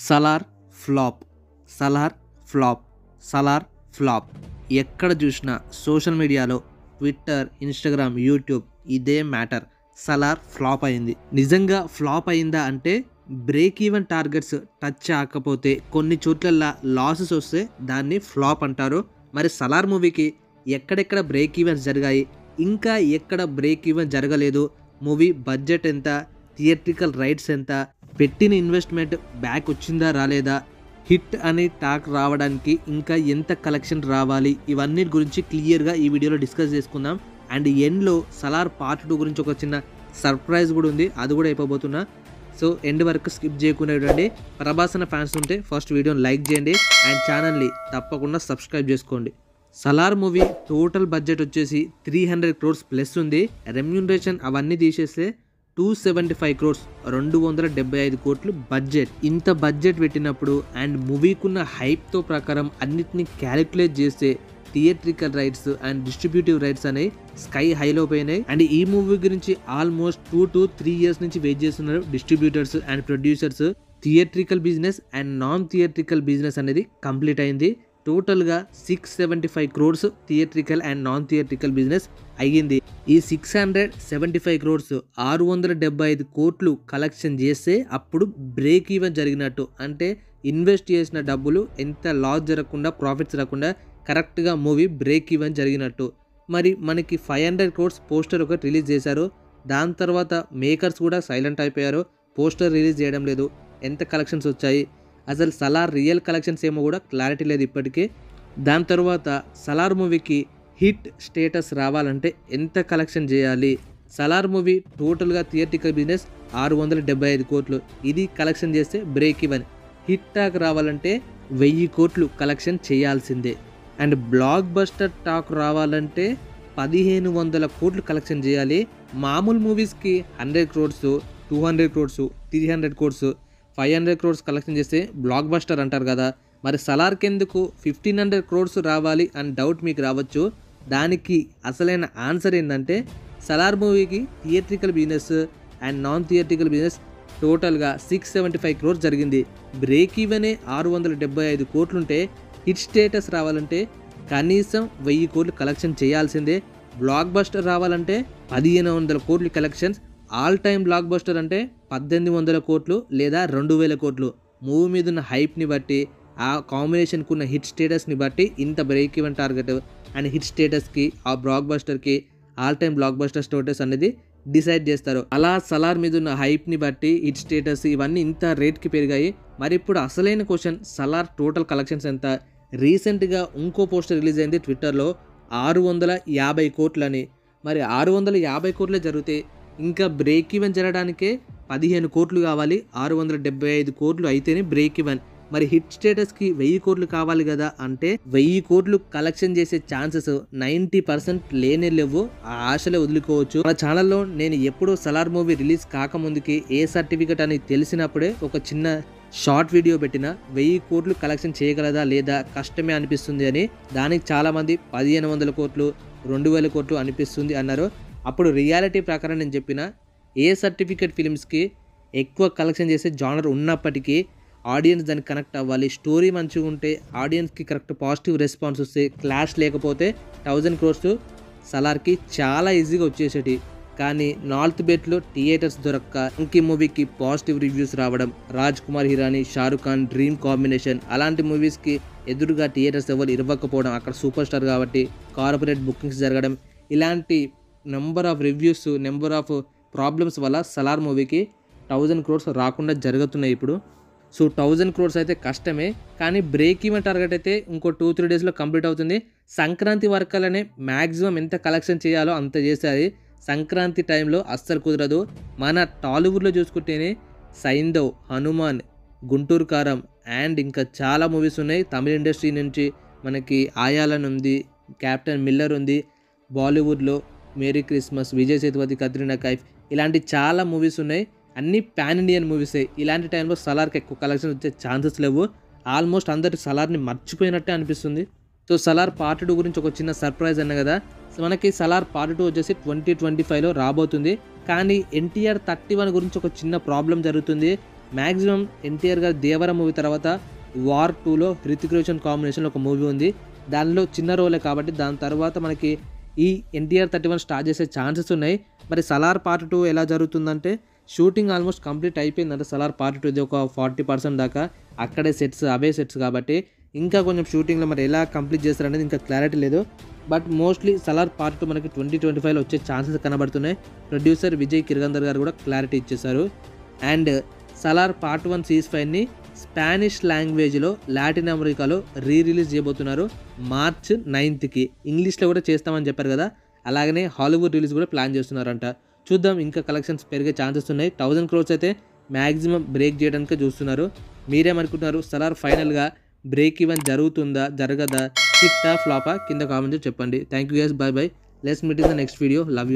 Salaar flop, Salaar flop, Salaar flop. ఎక్కడ చూసినా social మీడియాలో ట్విట్టర్, ఇన్స్టాగ్రామ్, యూట్యూబ్ ఇదే మ్యాటర్. సలార్ ఫ్లాప్ అయింది. నిజంగా ఫ్లాప్ అయిందా అంటే బ్రేక్ ఈవెన్ టార్గెట్స్ టచ్ కాకపోతే కొన్ని చోట్లల్లో లాసెస్ వస్తే దాన్ని ఫ్లాప్ అంటారు. మరి సలార్ మూవీకి ఎక్కడెక్కడ బ్రేక్ ఈవెన్స్ జరిగాయి, ఇంకా ఎక్కడ బ్రేక్ ఈవెన్ జరగలేదు, మూవీ బడ్జెట్ ఎంత, థియేట్రికల్ రైట్స్ ఎంత, పెట్టిన ఇన్వెస్ట్మెంట్ బ్యాక్ వచ్చిందా రాలేదా, హిట్ అనే టాక్ రావడానికి ఇంకా ఎంత కలెక్షన్ రావాలి, ఇవన్నీ గురించి క్లియర్గా ఈ వీడియోలో డిస్కస్ చేసుకుందాం. అండ్ ఎండ్లో సలార్ పార్ట్ 2 గురించి ఒక చిన్న సర్ప్రైజ్ కూడా ఉంది, అది కూడా అయిపోతున్నా. సో ఎండ్ వరకు స్కిప్ చేయకుండా చూడండి. ప్రభాస్ అన్న ఫ్యాన్స్ ఉంటే ఫస్ట్ వీడియోని లైక్ చేయండి అండ్ ఛానల్ని తప్పకుండా సబ్స్క్రైబ్ చేసుకోండి. సలార్ మూవీ టోటల్ బడ్జెట్ వచ్చేసి 300 crores ప్లస్ ఉంది. రెమ్యూనరేషన్ అవన్నీ తీసేస్తే 275 crores, 275 కోట్లు బడ్జెట్. ఇంత బడ్జెట్ పెట్టినప్పుడు అండ్ మూవీకున్న హైప్తో ప్రకారం అన్నిటిని క్యాలిక్యులేట్ చేస్తే theatrical rights and distributive rights అనేవి స్కై హైలో పోయినాయి. అండ్ ఈ మూవీ గురించి ఆల్మోస్ట్ 2 to 3 years నుంచి వెయిట్ చేస్తున్నారు distributors and producers. Theatrical business and non theatrical business అనేది కంప్లీట్ అయింది. టోటల్గా 675 crores theatrical and non theatrical business అయ్యింది. ఈ 675 crores 675 కోట్లు కలెక్షన్ చేస్తే అప్పుడు బ్రేక్ ఈవెన్ జరిగినట్టు. అంటే ఇన్వెస్ట్ చేసిన డబ్బులు ఎంత లాస్ జరగకుండా, ప్రాఫిట్స్ రాకుండా కరెక్ట్గా మూవీ బ్రేక్ ఈవెన్ జరిగినట్టు. మరి మనకి 500 crores పోస్టర్ ఒకటి రిలీజ్ చేశారు. దాని తర్వాత మేకర్స్ కూడా సైలెంట్ అయిపోయారు, పోస్టర్ రిలీజ్ చేయడం లేదు. ఎంత కలెక్షన్స్ వచ్చాయి, అసలు సలార్ రియల్ కలెక్షన్స్ ఏమో కూడా క్లారిటీ లేదు ఇప్పటికీ. దాని తర్వాత సలార్ మూవీకి హిట్ స్టేటస్ రావాలంటే ఎంత కలెక్షన్ చేయాలి, సలార్ మూవీ టోటల్గా థియేట్రికల్ బిజినెస్ 675 కోట్లు, ఇది కలెక్షన్ చేస్తే బ్రేక్ ఈవెన్. హిట్ టాక్ రావాలంటే 1000 కోట్లు కలెక్షన్ చేయాల్సిందే. అండ్ బ్లాక్ బస్టర్ టాక్ రావాలంటే 1500 కోట్లు కలెక్షన్ చేయాలి. మామూలు మూవీస్కి 100 crores, 200 crores, 300 crores, 500 crores collection చేస్తే బ్లాక్ బస్టర్ అంటారు కదా. మరి సలార్కి ఎందుకు 1500 crores రావాలి అని డౌట్ మీకు రావచ్చు. దానికి అసలైన ఆన్సర్ ఏంటంటే సలార్ మూవీకి theatrical business and non theatrical business టోటల్గా 675 crores జరిగింది. బ్రేక్ ఈవెనే 675 కోట్లుంటే హిట్ స్టేటస్ రావాలంటే కనీసం 1000 కోట్లు కలెక్షన్ చేయాల్సిందే. బ్లాక్ బస్టర్ రావాలంటే 1500 కోట్లు collections. All time block buster అంటే 1800 కోట్లు లేదా 2000 కోట్లు. మూవీ మీద ఉన్న హైప్ని బట్టి, ఆ కాంబినేషన్కి ఉన్న హిట్ స్టేటస్ని బట్టి ఇంత break even target and hit స్టేటస్కి, ఆ బ్లాక్ బస్టర్కి, all time block buster status అనేది డిసైడ్ చేస్తారు. అలా సలార్ మీద ఉన్న హైప్ని బట్టి హిట్ స్టేటస్ ఇవన్నీ ఇంత రేట్కి పెరిగాయి. మరి ఇప్పుడు అసలైన క్వశ్చన్, సలార్ టోటల్ కలెక్షన్స్ ఎంత? రీసెంట్గా ఇంకో పోస్టర్ రిలీజ్ అయింది ట్విట్టర్లో, 650 కోట్లని. మరి 650 కోట్లే జరిగితే ఇంకా బ్రేక్ ఈవెన్ జరగడానికే 15 కోట్లు కావాలి. 675 కోట్లు అయితేనే బ్రేక్ ఈవెన్. మరి హిట్ స్టేటస్కి 1000 కోట్లు కావాలి కదా. అంటే 1000 కోట్లు కలెక్షన్ చేసే ఛాన్సెస్ 90% లేనే లేవు. ఆ ఆశలే వదులుకోవచ్చు. మన ఛానల్లో నేను ఎప్పుడూ Salaar movie release కాకముందుకి A certificate అని తెలిసినప్పుడే ఒక చిన్న షార్ట్ వీడియో పెట్టిన, 1000 కోట్లు కలెక్షన్ చేయగలదా లేదా కష్టమే అనిపిస్తుంది అని. దానికి చాలామంది 1500 కోట్లు, 2000 కోట్లు అనిపిస్తుంది అన్నారు. అప్పుడు రియాలిటీ ప్రకారం నేను చెప్పిన, ఏ సర్టిఫికేట్ ఫిలిమ్స్కి ఎక్కువ కలెక్షన్ చేసే జానర్ ఉన్నప్పటికీ ఆడియన్స్ దానికి కనెక్ట్ అవ్వాలి, స్టోరీ మంచిగా ఉంటే, ఆడియన్స్కి కరెక్ట్ పాజిటివ్ రెస్పాన్స్ వస్తే, క్లాష్ లేకపోతే 1000 crores సలార్కి చాలా ఈజీగా వచ్చేసేటి. కానీ నార్త్ బెట్లో థియేటర్స్ దొరక్క ఇంకీ మూవీకి పాజిటివ్ రివ్యూస్ రావడం, రాజ్ కుమార్ హిరానీ, షారుఖ్ ఖాన్ డ్రీమ్ కాంబినేషన్, అలాంటి మూవీస్కి ఎదురుగా థియేటర్స్ ఎవరు ఇవ్వకపోవడం, అక్కడ సూపర్ స్టార్ కాబట్టి కార్పొరేట్ బుకింగ్స్ జరగడం, ఇలాంటి number of reviews, number of problems వల్ల సలార్ మూవీకి 1000 crores రాకుండా జరుగుతున్నాయి ఇప్పుడు. సో 1000 crores అయితే కష్టమే, కానీ బ్రేక్ ఈవెన్ టార్గెట్ అయితే ఇంకో 2-3 daysలో కంప్లీట్ అవుతుంది. సంక్రాంతి వరకలనే మ్యాక్సిమం ఎంత కలెక్షన్ చేయాలో అంత చేస్తుంది. సంక్రాంతి టైంలో అస్సలు కుదరదు. మన టాలీవుడ్లో చూసుకుంటేనే సైంధవ్, హనుమాన్, గుంటూరు కారం అండ్ ఇంకా చాలా మూవీస్ ఉన్నాయి. తమిళ ఇండస్ట్రీ నుంచి మనకి ఆయాలన్ ఉంది, క్యాప్టెన్ మిల్లర్ ఉంది, బాలీవుడ్లో మేరీ క్రిస్మస్, విజయ్ సేతుపతి, కత్రినా కైఫ్, ఇలాంటి చాలా మూవీస్ ఉన్నాయి. అన్నీ పాన్ ఇండియన్ మూవీసే. ఇలాంటి టైంలో సలార్కి ఎక్కువ కలెక్షన్ వచ్చే ఛాన్సెస్ లేవు. ఆల్మోస్ట్ అందరు సలార్ని మర్చిపోయినట్టే అనిపిస్తుంది. సో సలార్ పార్ట్ 2 గురించి ఒక చిన్న సర్ప్రైజ్ అన్న కదా. మనకి సలార్ పార్ట్ 2 వచ్చేసి 2025లో రాబోతుంది. కానీ ఎన్టీఆర్ 31 గురించి ఒక చిన్న ప్రాబ్లం జరుగుతుంది. మ్యాక్సిమం ఎన్టీఆర్ గారి దేవర మూవీ తర్వాత వార్ 2లో హృతిక్ రోషన్ కాంబినేషన్లో ఒక మూవీ ఉంది. దానిలో చిన్న రోలే కాబట్టి దాని తర్వాత మనకి ఈ ఎన్టీఆర్ 31 స్టార్ట్ చేసే ఛాన్సెస్ ఉన్నాయి. మరి సలార్ పార్ట్ 2 ఎలా జరుగుతుందంటే షూటింగ్ ఆల్మోస్ట్ కంప్లీట్ అయిపోయిందంటే సలార్ పార్ట్ 2 ఇది ఒక 40% దాకా అక్కడే సెట్స్ అవే సెట్స్ కాబట్టి ఇంకా కొంచెం షూటింగ్లో మరి ఎలా కంప్లీట్ చేస్తారనేది ఇంకా క్లారిటీ లేదు. బట్ మోస్ట్లీ సలార్ పార్ట్ 2 మనకి 2025లో వచ్చే ఛాన్సెస్ కనబడుతున్నాయి. ప్రొడ్యూసర్ విజయ్ కిరగందర్ గారు కూడా క్లారిటీ ఇచ్చేశారు. అండ్ సలార్ పార్ట్ 1 సీజ్ 5ని స్పానిష్ లాంగ్వేజ్లో లాటిన్ అమెరికాలో రిలీజ్ చేయబోతున్నారు మార్చ్ 9కి. ఇంగ్లీష్లో కూడా చేస్తామని చెప్పారు కదా, అలాగనే హాలీవుడ్ రిలీజ్ కూడా ప్లాన్ చేస్తున్నారంట. చూద్దాం, ఇంకా కలెక్షన్స్ పెరిగే ఛాన్సెస్ ఉన్నాయి. 1000 crores అయితే మ్యాక్సిమం బ్రేక్ చేయడానికే చూస్తున్నారు. మీరేమనుకుంటున్నారు? సలార్ ఫైనల్గా బ్రేక్ ఈవెన్ జరుగుతుందా జరగదా, హిట్టా ఫ్లాపా? కింద కామెంట్ చెప్పండి. Thank you guys, by by. Let's meet in the next video. Love you.